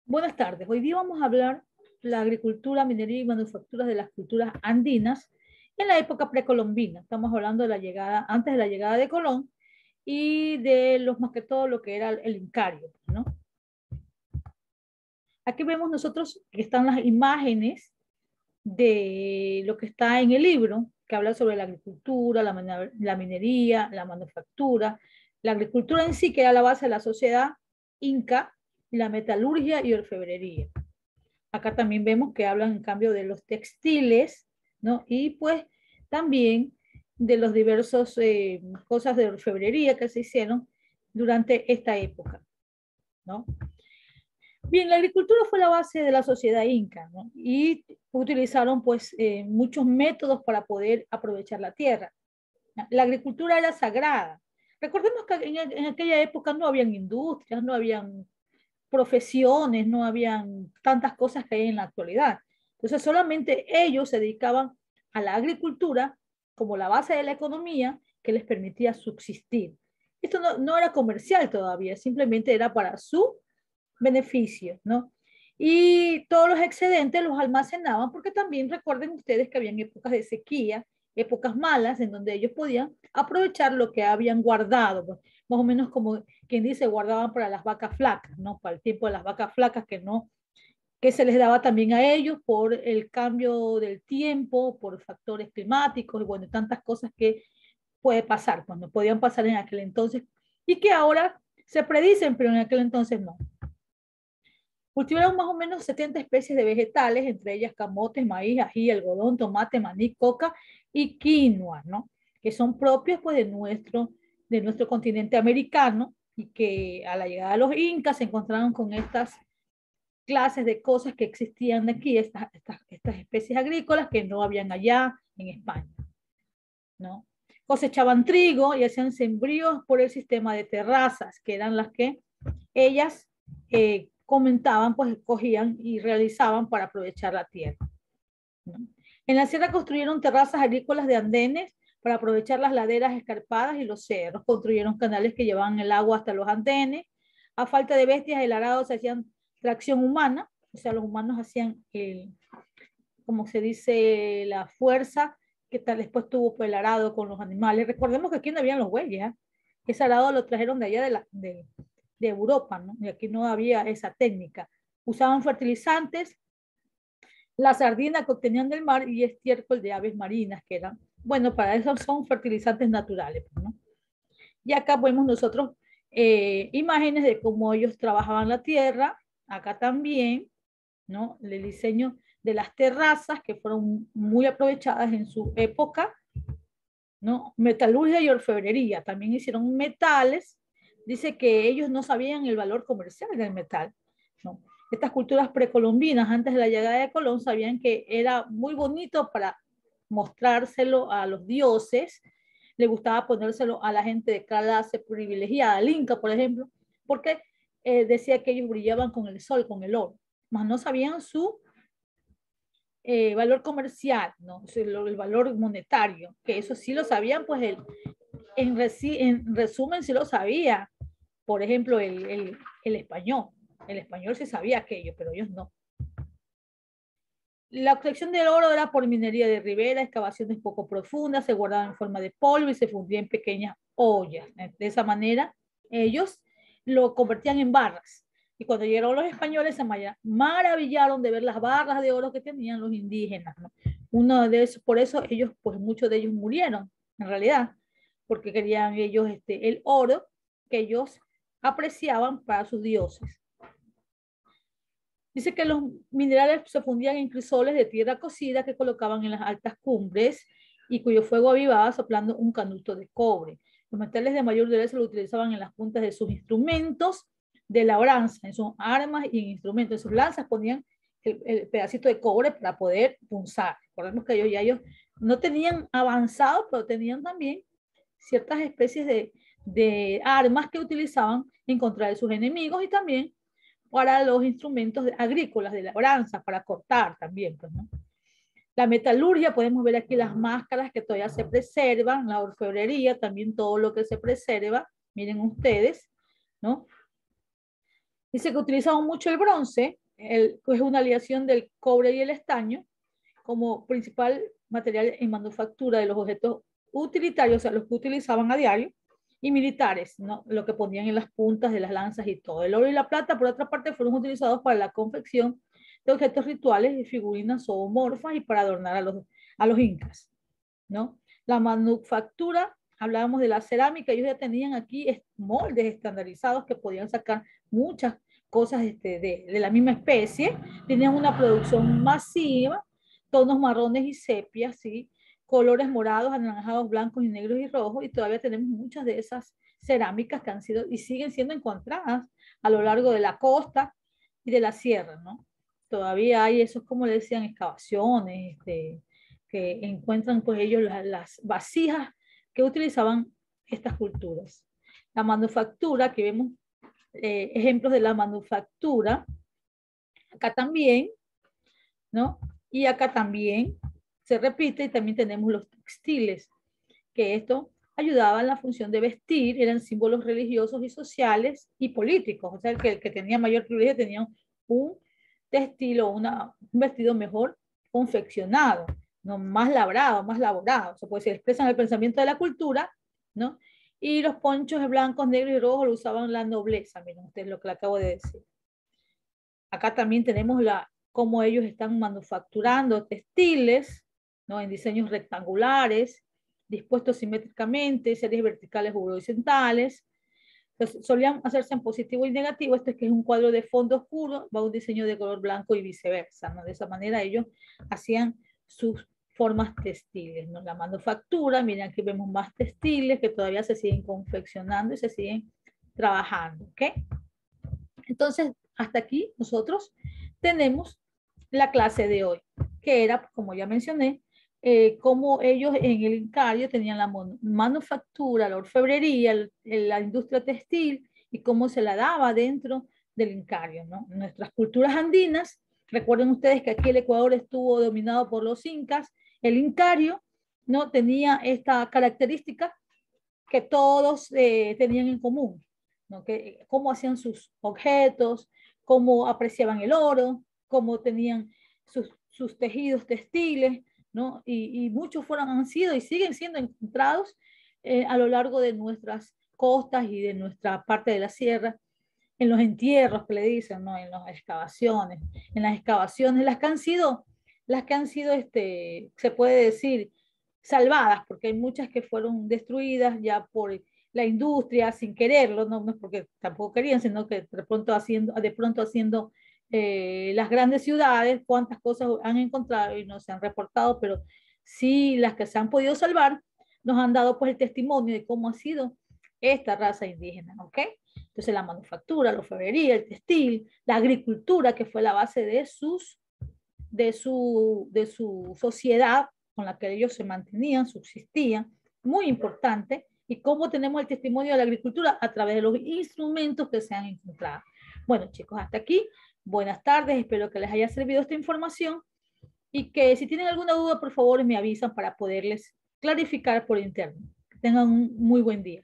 Buenas tardes. Hoy día vamos a hablar de la agricultura, minería y manufacturas de las culturas andinas en la época precolombina. Estamos hablando de la llegada, antes de la llegada de Colón y de los más que todo lo que era el Incario, ¿no? Aquí vemos nosotros que están las imágenes de lo que está en el libro, que habla sobre la agricultura, la minería, la manufactura, la agricultura en sí, que era la base de la sociedad inca, la metalurgia y orfebrería. Acá también vemos que hablan en cambio de los textiles, ¿no? Y pues también de los diversos cosas de orfebrería que se hicieron durante esta época, ¿no? Bien, la agricultura fue la base de la sociedad inca, ¿no? Y utilizaron pues muchos métodos para poder aprovechar la tierra. La agricultura era sagrada. Recordemos que en aquella época no habían industrias, no habían profesiones, no habían tantas cosas que hay en la actualidad. Entonces solamente ellos se dedicaban a la agricultura como la base de la economía que les permitía subsistir. Esto no era comercial todavía, simplemente era para su beneficio, ¿no? Y todos los excedentes los almacenaban porque también recuerden ustedes que habían épocas de sequía, épocas malas en donde ellos podían aprovechar lo que habían guardado, pues, más o menos como quien dice, guardaban para las vacas flacas, ¿no? Para el tiempo de las vacas flacas que no, que se les daba también a ellos por el cambio del tiempo, por factores climáticos y bueno, tantas cosas que puede pasar, cuando podían pasar en aquel entonces y que ahora se predicen, pero en aquel entonces no. Cultivaron más o menos 70 especies de vegetales, entre ellas camotes, maíz, ají, algodón, tomate, maní, coca y quinoa, ¿no? Que son propios pues, de nuestro continente americano y que a la llegada de los incas se encontraron con estas clases de cosas que existían aquí, estas especies agrícolas que no habían allá en España, ¿no? Cosechaban trigo y hacían sembríos por el sistema de terrazas, que eran las que ellas comentaban, pues cogían y realizaban para aprovechar la tierra, ¿no? En la sierra construyeron terrazas agrícolas de andenes para aprovechar las laderas escarpadas y los cerros. Construyeron canales que llevaban el agua hasta los andenes. A falta de bestias, el arado se hacían tracción humana, o sea, los humanos hacían, como se dice, la fuerza que tal después tuvo pues, el arado con los animales. Recordemos que aquí no habían los bueyes, ¿eh? Ese arado lo trajeron de allá de Europa, ¿no? Y aquí no había esa técnica. Usaban fertilizantes, la sardina que obtenían del mar y estiércol de aves marinas, que eran, bueno, para eso son fertilizantes naturales, ¿no? Y acá vemos nosotros imágenes de cómo ellos trabajaban la tierra, acá también, ¿no? El diseño de las terrazas que fueron muy aprovechadas en su época, ¿no? Metalurgia y orfebrería, también hicieron metales. Dice que ellos no sabían el valor comercial del metal, ¿no? Estas culturas precolombinas, antes de la llegada de Colón, sabían que era muy bonito para mostrárselo a los dioses, le gustaba ponérselo a la gente de clase privilegiada, al Inca, por ejemplo, porque decía que ellos brillaban con el sol, con el oro, mas no sabían su valor comercial, ¿no? O sea, el valor monetario, que eso sí lo sabían, pues en resumen sí lo sabía, por ejemplo, el español. El español sí sabía aquello, pero ellos no. La obtención del oro era por minería de ribera, excavaciones poco profundas, se guardaba en forma de polvo y se fundía en pequeñas ollas. De esa manera, ellos lo convertían en barras. Y cuando llegaron los españoles, se maravillaron de ver las barras de oro que tenían los indígenas, ¿no? Uno de esos, por eso ellos, pues muchos de ellos murieron, en realidad, porque querían ellos el oro que ellos apreciaban para sus dioses. Dice que los minerales se fundían en crisoles de tierra cocida que colocaban en las altas cumbres y cuyo fuego avivaba soplando un canuto de cobre. Los metales de mayor dureza lo utilizaban en las puntas de sus instrumentos de labranza, en sus armas y en instrumentos. En sus lanzas ponían el pedacito de cobre para poder punzar. Recordemos que ellos no tenían avanzado, pero tenían también ciertas especies de armas que utilizaban en contra de sus enemigos y también para los instrumentos agrícolas de labranza, para cortar también, pues, ¿no? La metalurgia, podemos ver aquí las máscaras que todavía se preservan, la orfebrería, también todo lo que se preserva, miren ustedes, ¿no? Dice que utilizaban mucho el bronce, que es una aleación del cobre y el estaño, como principal material en manufactura de los objetos utilitarios, o sea, los que utilizaban a diario, y militares, ¿no? Lo que ponían en las puntas de las lanzas y todo. El oro y la plata, por otra parte, fueron utilizados para la confección de objetos rituales y figurinas zoomorfas y para adornar a los incas, ¿no? La manufactura, hablábamos de la cerámica, ellos ya tenían aquí moldes estandarizados que podían sacar muchas cosas de la misma especie, tenían una producción masiva, tonos marrones y sepias, ¿sí? Colores morados, anaranjados, blancos y negros y rojos, y todavía tenemos muchas de esas cerámicas que han sido y siguen siendo encontradas a lo largo de la costa y de la sierra, ¿no? Todavía hay esos, como le decían, excavaciones, que encuentran pues ellos las vasijas que utilizaban estas culturas. La manufactura, que vemos ejemplos de la manufactura, acá también, ¿no? Y acá también se repite y también tenemos los textiles, que esto ayudaba en la función de vestir, eran símbolos religiosos y sociales y políticos, o sea, que el que tenía mayor privilegio tenía un textil o un vestido mejor confeccionado, ¿no? Más labrado, más laborado, se puede decir, expresan el pensamiento de la cultura, ¿no? Y los ponchos blancos, negros y rojos lo usaban la nobleza, miren ustedes lo que le acabo de decir. Acá también tenemos cómo ellos están manufacturando textiles, ¿no? En diseños rectangulares, dispuestos simétricamente, series verticales o horizontales. Entonces, solían hacerse en positivo y negativo. Este que es un cuadro de fondo oscuro, va un diseño de color blanco y viceversa, ¿no? De esa manera ellos hacían sus formas textiles, ¿no? La manufactura, miren aquí vemos más textiles que todavía se siguen confeccionando y se siguen trabajando, ¿ok? Entonces, hasta aquí nosotros tenemos la clase de hoy, que era, como ya mencioné, cómo ellos en el Incario tenían la manufactura, la orfebrería, la industria textil y cómo se la daba dentro del Incario, ¿no? Nuestras culturas andinas, recuerden ustedes que aquí el Ecuador estuvo dominado por los incas, el Incario, ¿no? Tenía esta característica que todos tenían en común, ¿no? Cómo hacían sus objetos, cómo apreciaban el oro, cómo tenían sus tejidos textiles, ¿no? Y muchos han sido y siguen siendo encontrados a lo largo de nuestras costas y de nuestra parte de la sierra, en los entierros que le dicen, ¿no? En las excavaciones, las que han sido, se puede decir, salvadas, porque hay muchas que fueron destruidas ya por la industria sin quererlo, no es porque tampoco querían, sino que de pronto haciendo las grandes ciudades, cuántas cosas han encontrado y no se han reportado, pero sí las que se han podido salvar nos han dado pues el testimonio de cómo ha sido esta raza indígena, ¿ok? Entonces la manufactura, la orfebrería, el textil, la agricultura, que fue la base de su sociedad con la que ellos se mantenían, subsistían, muy importante, y cómo tenemos el testimonio de la agricultura a través de los instrumentos que se han encontrado. Bueno, chicos, hasta aquí. Buenas tardes, espero que les haya servido esta información y que si tienen alguna duda, por favor, me avisan para poderles clarificar por interno. Que tengan un muy buen día.